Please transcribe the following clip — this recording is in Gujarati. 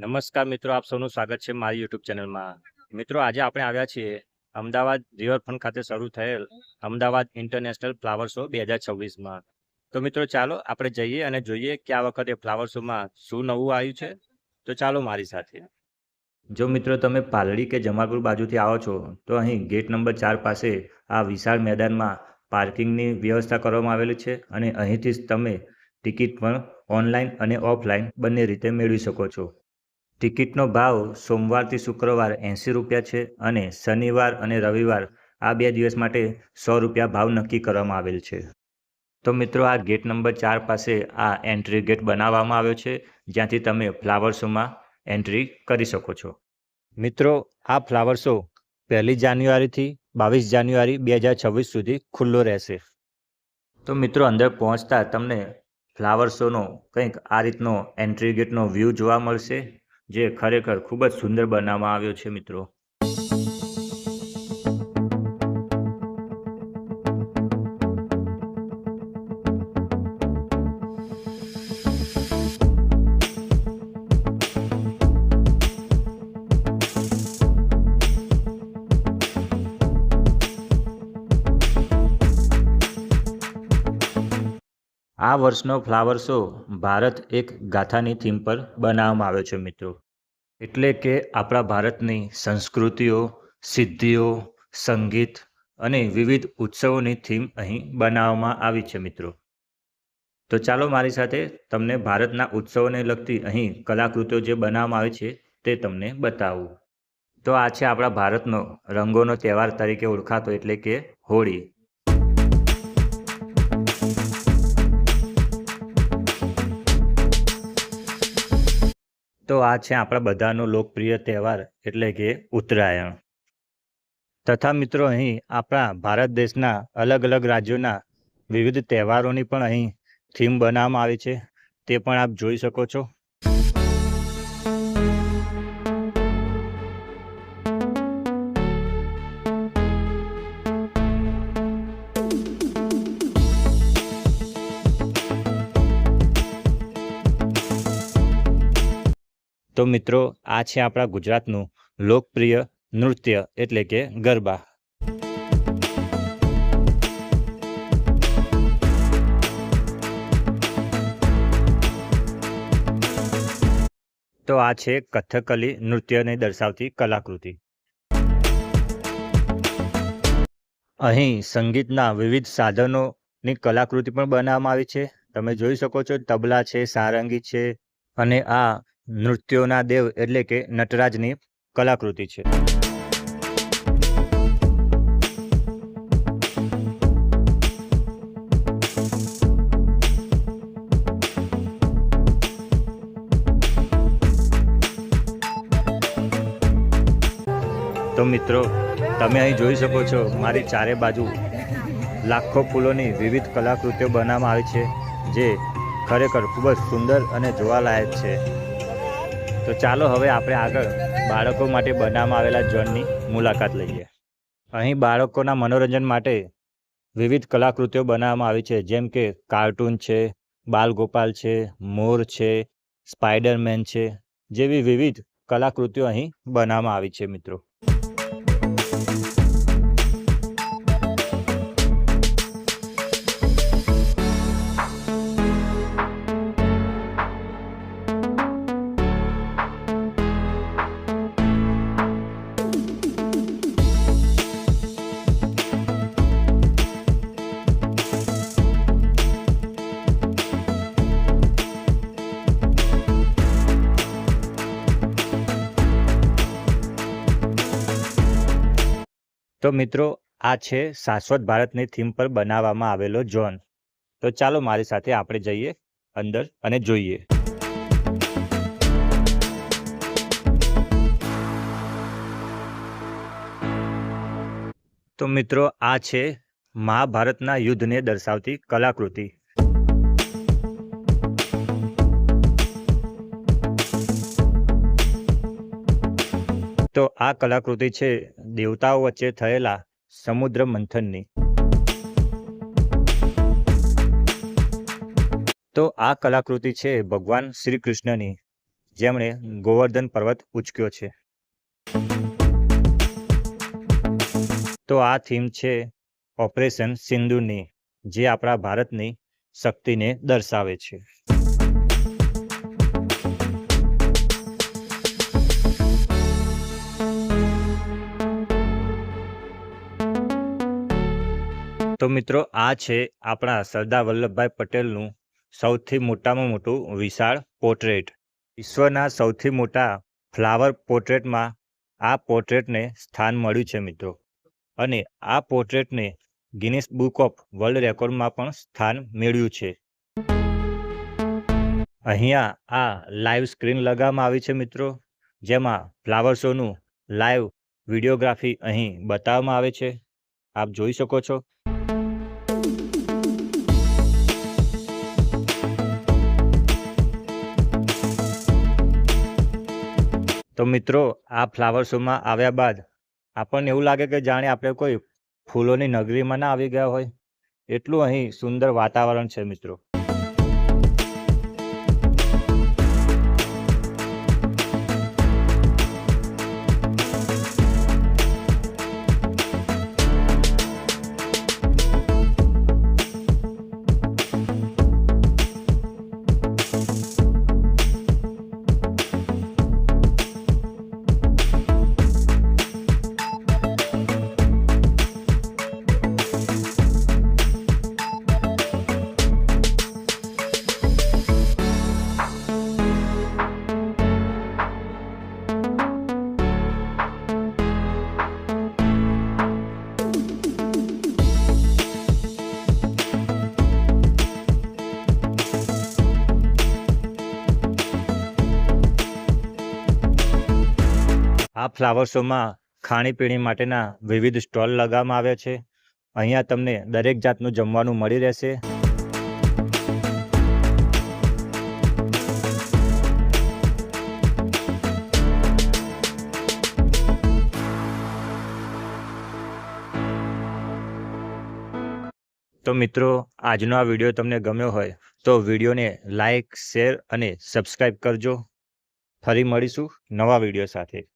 નમસ્કાર મિત્રો, આપ સૌનું સ્વાગત છે મારી યુટ્યુબ ચેનલમાં. મિત્રો, આજે આપણે આવ્યા છીએ અમદાવાદ રિવરફ્રન્ટ ખાતે શરૂ થયેલ અમદાવાદ ઇન્ટરનેશનલ ફ્લાવર શો 2026માં. તો મિત્રો, ચાલો આપણે જઈએ અને જોઈએ કે આ વખતે ફ્લાવર શોમાં શું નવું આવ્યું છે. તો ચાલો મારી સાથે. જો મિત્રો તમે પાલડી કે જમાલપુર બાજુથી આવો છો તો અહીં ગેટ નંબર 4 પાસે આ વિશાળ મેદાનમાં પાર્કિંગની વ્યવસ્થા કરવામાં આવેલી છે અને અહીંથી જ તમે ટિકિટ પણ ઓનલાઈન અને ઓફલાઈન બંને રીતે મેળવી શકો છો. ટિકિટનો ભાવ સોમવારથી શુક્રવાર 80 રૂપિયા છે અને શનિવાર અને રવિવાર આ 2 દિવસ માટે 100 રૂપિયા ભાવ નક્કી કરવામાં આવેલ છે. તો મિત્રો, આ ગેટ નંબર 4 પાસે આ એન્ટ્રી ગેટ બનાવવામાં આવ્યો છે જ્યાંથી તમે ફ્લાવર શોમાં એન્ટ્રી કરી શકો છો. મિત્રો, આ ફ્લાવર શો 1 જાન્યુઆરીથી 22 જાન્યુઆરી 2026 સુધી ખુલ્લો રહેશે. તો મિત્રો, અંદર પહોંચતા તમને ફ્લાવર શોનો કંઈક આ રીતનો એન્ટ્રી ગેટનો વ્યૂ જોવા મળશે, જે ખરેખર ખૂબ જ સુંદર બનાવવામાં આવ્યો છે મિત્રો. આ વર્ષનો ફ્લાવર શો ભારત એક ગાથાની થીમ પર બનાવવામાં આવ્યો છે મિત્રો. એટલે કે આપણા ભારતની સંસ્કૃતિઓ, સિદ્ધિઓ, સંગીત અને વિવિધ ઉત્સવોની થીમ અહીં બનાવવામાં આવી છે મિત્રો. તો ચાલો મારી સાથે તમને ભારતના ઉત્સવોને લગતી અહીં કલાકૃતિઓ જે બનાવવામાં આવી છે તે તમને બતાવું. તો આ છે આપણા ભારતનો રંગોનો તહેવાર તરીકે ઓળખાતો એટલે કે હોળી. તો આ છે આપણા બધાનો લોકપ્રિય તહેવાર એટલે કે ઉત્તરાયણ. તથા મિત્રો, અહીં આપણા ભારત દેશના અલગ અલગ રાજ્યોના વિવિધ તહેવારોની પણ અહીં થીમ બનાવવામાં આવી છે, તે પણ આપ જોઈ શકો છો. તો મિત્રો, આ છે આપણા ગુજરાતનું લોકપ્રિય નૃત્ય એટલે કે ગરબા. તો આ છે કથકલી નૃત્યને દર્શાવતી કલાકૃતિ. અહીં સંગીતના વિવિધ સાધનોની કલાકૃતિ પણ બનાવવામાં આવી છે. તમે જોઈ શકો છો, તબલા છે, સારંગી છે અને આ નૃત્યોના દેવ એટલે કે નટરાજની કલાકૃતિ છે. તો મિત્રો, તમે અહીં જોઈ શકો છો, મારી ચારે બાજુ લાખો ફૂલોની વિવિધ કલાકૃતિઓ બનાવવામાં આવી છે, જે ખરેખર ખૂબ જ સુંદર અને જોવાલાયક છે. તો ચાલો હવે આપણે આગળ બાળકો માટે બનાવવામાં આવેલા ઝોનની મુલાકાત લઈએ. અહીં બાળકોના મનોરંજન માટે વિવિધ કલાકૃતિઓ બનાવવામાં આવી છે, જેમ કે કાર્ટૂન છે, બાલગોપાલ છે, મોર છે, સ્પાઈડરમેન છે જેવી વિવિધ કલાકૃતિઓ અહીં બનાવવામાં આવી છે મિત્રો. તો મિત્રો, આ છે શાશ્વત ભારતની થીમ પર બનાવવામાં આવેલો ઝોન. તો ચાલો મારી સાથે આપણે જઈએ અંદર અને જોઈએ. તો મિત્રો, આ છે મહાભારતના યુદ્ધને દર્શાવતી કલાકૃતિ. તો આ કલાકૃતિ છે દેવતાઓ વચ્ચે થયેલા સમુદ્ર મંથનની. તો આ કલાકૃતિ છે ભગવાન શ્રી કૃષ્ણની. જેમણે ગોવર્ધન પર્વત ઉંચક્યો છે. તો આ થીમ છે ઓપરેશન સિંદૂરની, જે આપણા ભારતની શક્તિને દર્શાવે છે. તો મિત્રો, આ છે આપણા સરદાર વલ્લભભાઈ પટેલનું સૌથી મોટામાં મોટું વિશાળ પોર્ટ્રેટ. વિશ્વના સૌથી મોટા ફ્લાવર પોર્ટ્રેટમાં આ પોર્ટ્રેટને સ્થાન મળ્યું છે મિત્રો. અને આ પોર્ટ્રેટને ગિનિસ બુક ઓફ વર્લ્ડ રેકોર્ડમાં પણ સ્થાન મેળવ્યું છે. અહીંયા આ લાઈવ સ્ક્રીન લગાવવામાં આવી છે મિત્રો, જેમાં ફ્લાવર શોનું લાઈવ વિડીયોગ્રાફી અહીં બતાવવામાં આવે છે. આપ જોઈ શકો છો. તો મિત્રો, આ ફ્લાવર શોમાં આવ્યા બાદ આપણને એવું લાગે કે જાણે આપણે કોઈ ફૂલોની નગરીમાં ના આવી ગયા હોય, એટલું અહીં સુંદર વાતાવરણ છે મિત્રો. આ ફ્લાવર શોમાં ખાણીપીણી માટેના વિવિધ સ્ટોલ લગાવવામાં આવ્યા છે. અહીંયા તમને દરેક જાતનું જમવાનું મળી રહેશે. તો મિત્રો, આજનો આ વિડીયો તમને ગમ્યો હોય તો વિડીયોને લાઈક, શેર અને સબસ્ક્રાઈબ કરજો. ફરી મળીશું નવા વિડીયો સાથે.